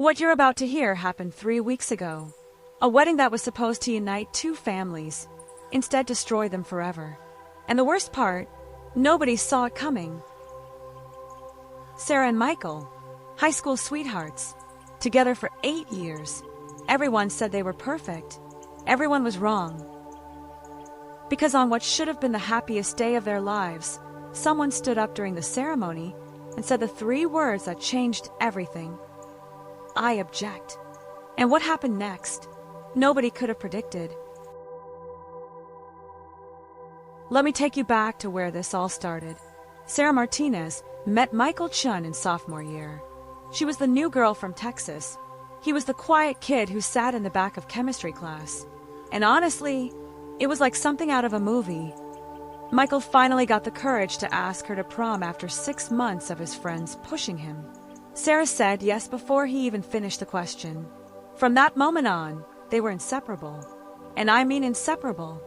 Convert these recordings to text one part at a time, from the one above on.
What you're about to hear happened 3 weeks ago. A wedding that was supposed to unite two families, instead destroy them forever. And the worst part, nobody saw it coming. Sarah and Michael, high school sweethearts, together for 8 years. Everyone said they were perfect. Everyone was wrong. Because on what should have been the happiest day of their lives, someone stood up during the ceremony and said the 3 words that changed everything. I object. And what happened next? Nobody could have predicted. Let me take you back to where this all started. Sarah Martinez met Michael Chun in sophomore year. She was the new girl from Texas. He was the quiet kid who sat in the back of chemistry class. And honestly, it was like something out of a movie. Michael finally got the courage to ask her to prom after 6 months of his friends pushing him. Sarah said yes before he even finished the question. From that moment on, they were inseparable. And I mean inseparable.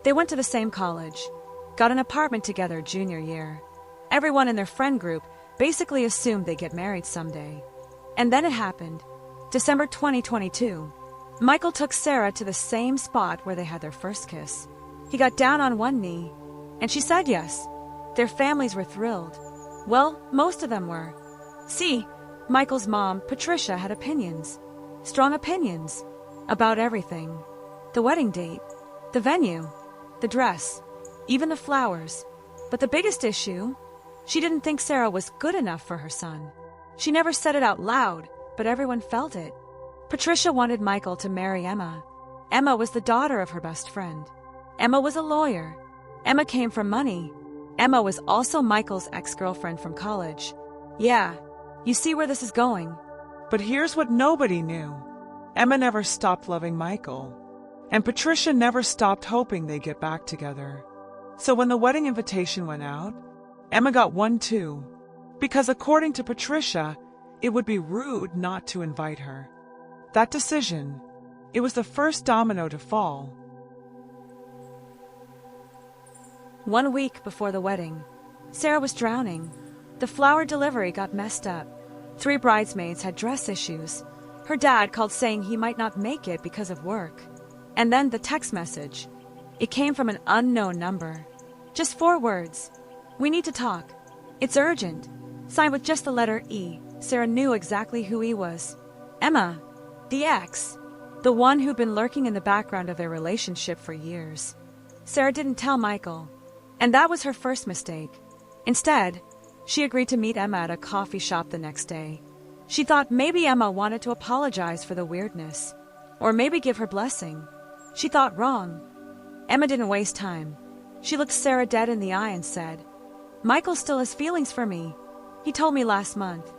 They went to the same college, got an apartment together junior year. Everyone in their friend group basically assumed they'd get married someday. And then it happened. December 2022. Michael took Sarah to the same spot where they had their first kiss. He got down on one knee, and she said yes. Their families were thrilled. Well, most of them were. See, Michael's mom, Patricia, had opinions. Strong opinions. About everything. The wedding date. The venue. The dress. Even the flowers. But the biggest issue, she didn't think Sarah was good enough for her son. She never said it out loud, but everyone felt it. Patricia wanted Michael to marry Emma. Emma was the daughter of her best friend. Emma was a lawyer. Emma came from money. Emma was also Michael's ex-girlfriend from college. Yeah, you see where this is going. But here's what nobody knew. Emma never stopped loving Michael. And Patricia never stopped hoping they'd get back together. So when the wedding invitation went out, Emma got one too. Because according to Patricia, it would be rude not to invite her. That decision, it was the first domino to fall. 1 week before the wedding, Sarah was drowning. The flower delivery got messed up. 3 bridesmaids had dress issues. Her dad called saying he might not make it because of work. And then the text message. It came from an unknown number. Just 4 words. We need to talk. It's urgent. Signed with just the letter E. Sarah knew exactly who he was. Emma, the ex. The one who'd been lurking in the background of their relationship for years. Sarah didn't tell Michael. And that was her first mistake. Instead, she agreed to meet Emma at a coffee shop the next day. She thought maybe Emma wanted to apologize for the weirdness. Or maybe give her blessing. She thought wrong. Emma didn't waste time. She looked Sarah dead in the eye and said, Michael still has feelings for me. He told me last month.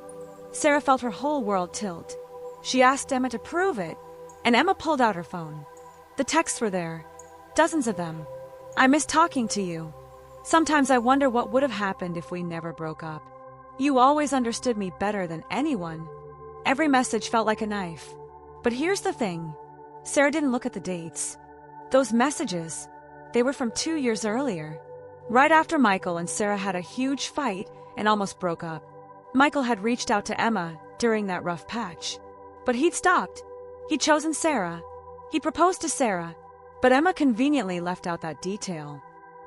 Sarah felt her whole world tilt. She asked Emma to prove it, and Emma pulled out her phone. The texts were there. Dozens of them. I miss talking to you. Sometimes I wonder what would have happened if we never broke up. You always understood me better than anyone. Every message felt like a knife. But here's the thing. Sarah didn't look at the dates. Those messages, they were from 2 years earlier. Right after Michael and Sarah had a huge fight and almost broke up. Michael had reached out to Emma during that rough patch. But he'd stopped. He'd chosen Sarah. He proposed to Sarah. But Emma conveniently left out that detail.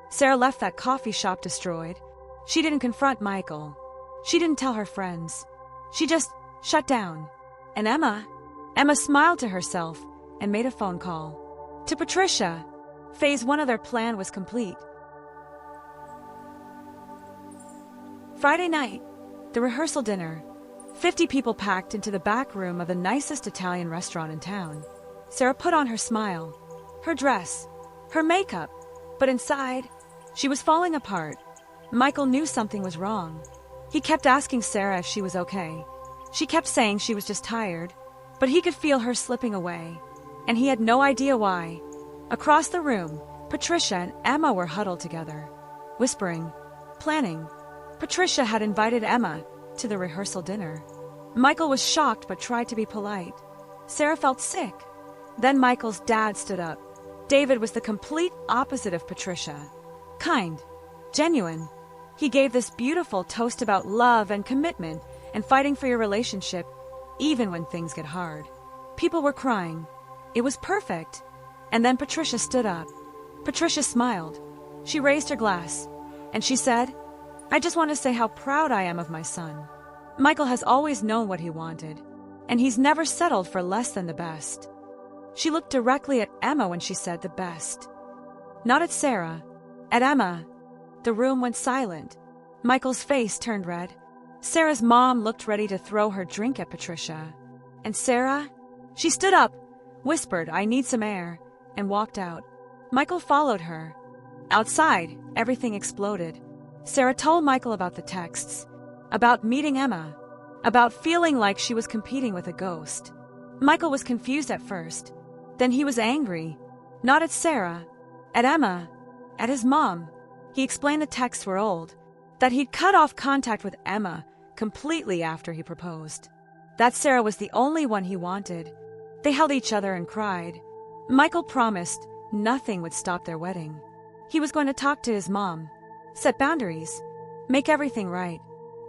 Sarah left that coffee shop destroyed. She didn't confront Michael. She didn't tell her friends. She just shut down. And Emma smiled to herself and made a phone call. To Patricia, phase 1 of their plan was complete. Friday night, the rehearsal dinner. 50 people packed into the back room of the nicest Italian restaurant in town. Sarah put on her smile, her dress, her makeup, but inside, she was falling apart. Michael knew something was wrong. He kept asking Sarah if she was okay. She kept saying she was just tired, but he could feel her slipping away, and he had no idea why. Across the room, Patricia and Emma were huddled together, whispering, planning. Patricia had invited Emma to the rehearsal dinner. Michael was shocked but tried to be polite. Sarah felt sick. Then Michael's dad stood up. David was the complete opposite of Patricia. Kind, genuine. He gave this beautiful toast about love and commitment and fighting for your relationship. even when things get hard. People were crying. It was perfect. And then Patricia stood up. Patricia smiled. She raised her glass, and she said, "I just want to say how proud I am of my son. Michael has always known what he wanted, and he's never settled for less than the best." She looked directly at Emma when she said the best. Not at Sarah, at Emma. The room went silent. Michael's face turned red. Sarah's mom looked ready to throw her drink at Patricia. And Sarah? She stood up, whispered, "I need some air," and walked out. Michael followed her. Outside, everything exploded. Sarah told Michael about the texts, about meeting Emma, about feeling like she was competing with a ghost. Michael was confused at first. Then he was angry. Not at Sarah, at Emma, at his mom. He explained the texts were old, that he'd cut off contact with Emma completely after he proposed, that Sarah was the only one he wanted. They held each other and cried. Michael promised nothing would stop their wedding. He was going to talk to his mom, set boundaries, make everything right.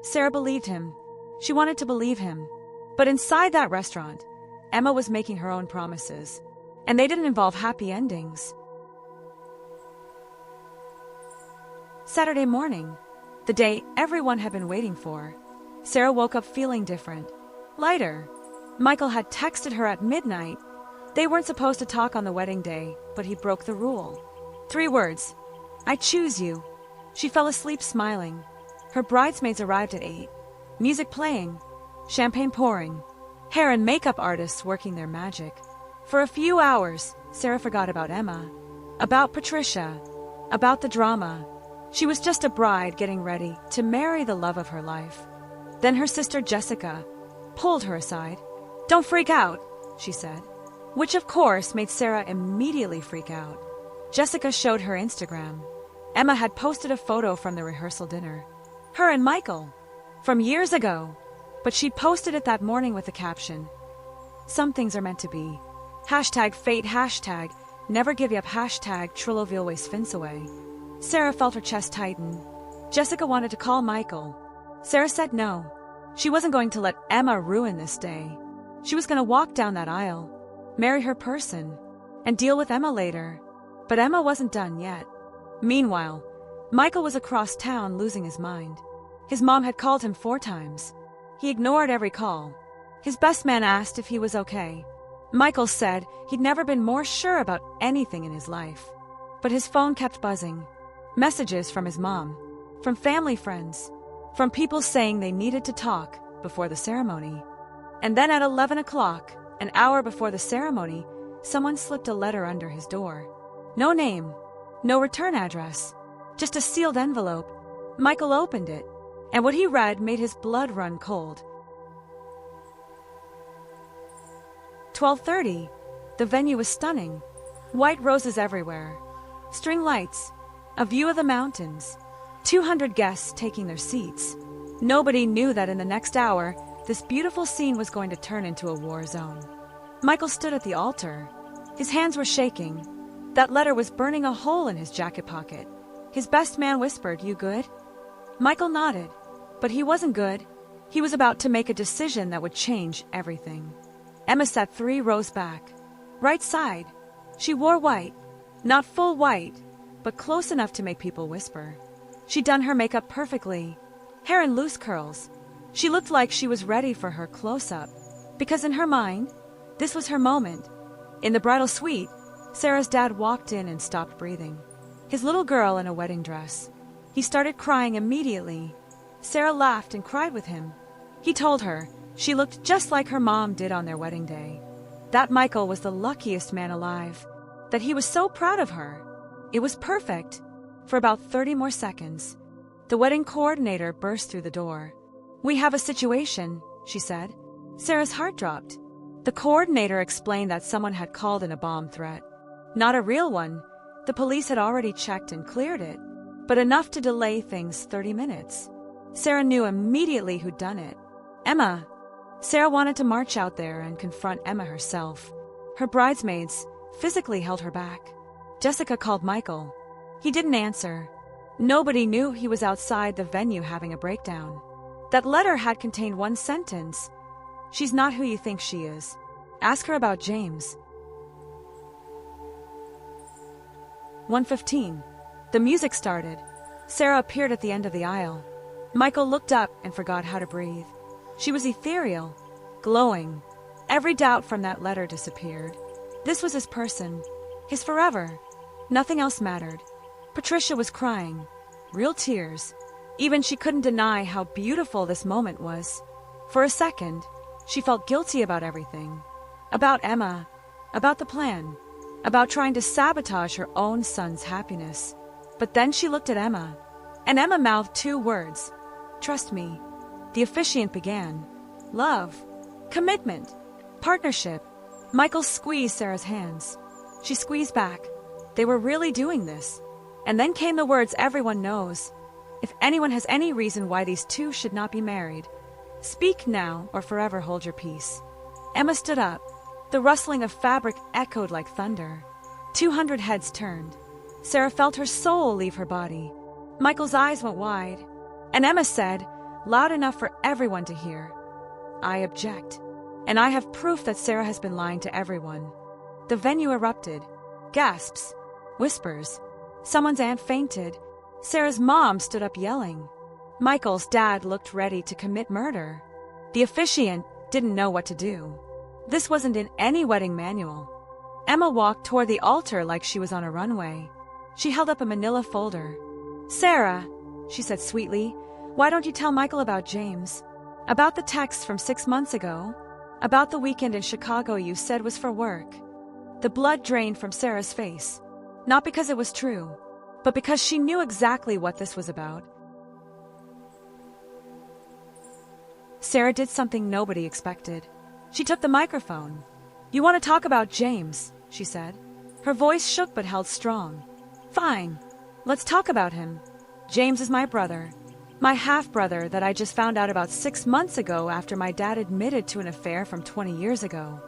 Sarah believed him. She wanted to believe him. But inside that restaurant, Emma was making her own promises, and they didn't involve happy endings. Saturday morning, the day everyone had been waiting for, Sarah woke up feeling different, lighter. Michael had texted her at midnight. They weren't supposed to talk on the wedding day, but he broke the rule. 3 words: "I choose you." She fell asleep smiling. Her bridesmaids arrived at 8. Music playing, champagne pouring, hair and makeup artists working their magic. For a few hours, Sarah forgot about Emma, about Patricia, about the drama. She was just a bride getting ready to marry the love of her life. Then her sister Jessica pulled her aside. "Don't freak out," she said, which of course made Sarah immediately freak out. Jessica showed her Instagram. Emma had posted a photo from the rehearsal dinner. Her and Michael, from years ago. But she'd posted it that morning with the caption, "Some things are meant to be. Hashtag fate, hashtag never give you up, hashtag Trilloville always finds away." Sarah felt her chest tighten. Jessica wanted to call Michael. Sarah said no. She wasn't going to let Emma ruin this day. She was going to walk down that aisle, marry her person, and deal with Emma later. But Emma wasn't done yet. Meanwhile, Michael was across town losing his mind. His mom had called him 4 times. He ignored every call. His best man asked if he was okay. Michael said he'd never been more sure about anything in his life. But his phone kept buzzing. Messages from his mom, from family friends, from people saying they needed to talk before the ceremony. And then at 11 o'clock, an hour before the ceremony, someone slipped a letter under his door. No name, no return address, just a sealed envelope. Michael opened it, and what he read made his blood run cold. 12:30. The venue was stunning. White roses everywhere, string lights, a view of the mountains, 200 guests taking their seats. Nobody knew that in the next hour, this beautiful scene was going to turn into a war zone. Michael stood at the altar. His hands were shaking. That letter was burning a hole in his jacket pocket. His best man whispered, "You good?" Michael nodded, but he wasn't good. He was about to make a decision that would change everything. Emma sat 3 rows back, right side. She wore white, not full white, but close enough to make people whisper. She'd done her makeup perfectly, hair in loose curls. She looked like she was ready for her close-up, because in her mind, this was her moment. In the bridal suite, Sarah's dad walked in and stopped breathing. His little girl in a wedding dress. He started crying immediately. Sarah laughed and cried with him. He told her she looked just like her mom did on their wedding day. That Michael was the luckiest man alive, that he was so proud of her. It was perfect. For about 30 more seconds, the wedding coordinator burst through the door. "We have a situation," she said. Sarah's heart dropped. The coordinator explained that someone had called in a bomb threat. Not a real one. The police had already checked and cleared it, but enough to delay things 30 minutes. Sarah knew immediately who'd done it. Emma. Sarah wanted to march out there and confront Emma herself. Her bridesmaids physically held her back. Jessica called Michael. He didn't answer. Nobody knew he was outside the venue having a breakdown. That letter had contained one sentence. She's not who you think she is. Ask her about James. 1:15. The music started. Sarah appeared at the end of the aisle. Michael looked up and forgot how to breathe. She was ethereal, glowing. Every doubt from that letter disappeared. This was his person, his forever. Nothing else mattered. Patricia was crying, real tears. Even she couldn't deny how beautiful this moment was. For a second, she felt guilty about everything. About Emma, about the plan, about trying to sabotage her own son's happiness. But then she looked at Emma, and Emma mouthed 2 words. Trust me. The officiant began. Love, commitment, partnership. Michael squeezed Sarah's hands. She squeezed back. They were really doing this. And then came the words everyone knows. If anyone has any reason why these two should not be married, speak now or forever hold your peace. Emma stood up. The rustling of fabric echoed like thunder. 200 heads turned. Sarah felt her soul leave her body. Michael's eyes went wide, and Emma said, loud enough for everyone to hear, I object, and I have proof that Sarah has been lying to everyone. The venue erupted. Gasps, whispers. Someone's aunt fainted. Sarah's mom stood up yelling. Michael's dad looked ready to commit murder. The officiant didn't know what to do. This wasn't in any wedding manual. Emma walked toward the altar like she was on a runway. She held up a manila folder. Sarah, she said sweetly, why don't you tell Michael about James? About the text from 6 months ago? About the weekend in Chicago you said was for work? The blood drained from Sarah's face. Not because it was true, but because she knew exactly what this was about. Sarah did something nobody expected. She took the microphone. You want to talk about James, she said. Her voice shook but held strong. Fine. Let's talk about him. James is my brother. My half-brother that I just found out about 6 months ago after my dad admitted to an affair from 20 years ago.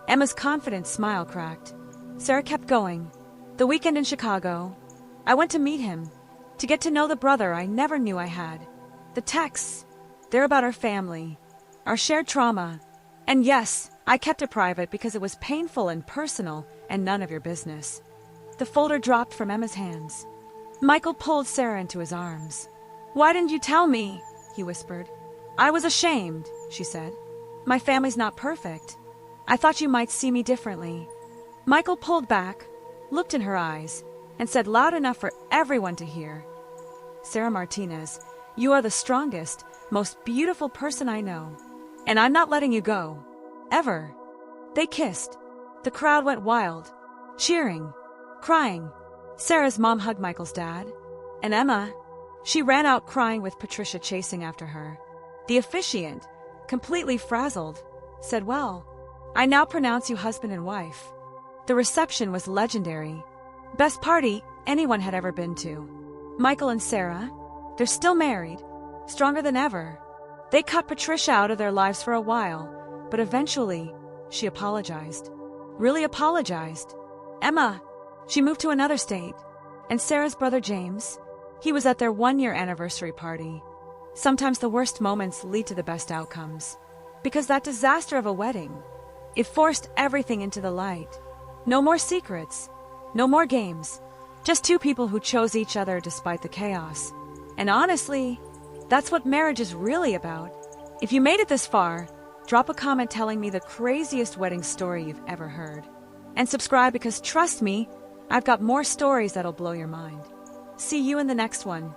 Emma's confident smile cracked. Sarah kept going. The weekend in Chicago. I went to meet him, to get to know the brother I never knew I had. The texts, they're about our family, our shared trauma. And yes, I kept it private because it was painful and personal and none of your business. The folder dropped from Emma's hands. Michael pulled Sarah into his arms. Why didn't you tell me? He whispered. I was ashamed, she said. My family's not perfect. I thought you might see me differently. Michael pulled back, looked in her eyes, and said loud enough for everyone to hear. Sarah Martinez, you are the strongest, most beautiful person I know. And I'm not letting you go. Ever. They kissed. The crowd went wild, cheering, crying. Sarah's mom hugged Michael's dad. And Emma, she ran out crying with Patricia chasing after her. The officiant, completely frazzled, said, well, I now pronounce you husband and wife. The reception was legendary. Best party anyone had ever been to. Michael and Sarah, they're still married, stronger than ever. They cut Patricia out of their lives for a while, but eventually, she apologized. Really apologized. Emma, she moved to another state. And Sarah's brother James, he was at their 1-year anniversary party. Sometimes the worst moments lead to the best outcomes. Because that disaster of a wedding, it forced everything into the light. No more secrets. No more games. Just 2 people who chose each other despite the chaos. And honestly, that's what marriage is really about. If you made it this far, drop a comment telling me the craziest wedding story you've ever heard. And subscribe because trust me, I've got more stories that'll blow your mind. See you in the next one.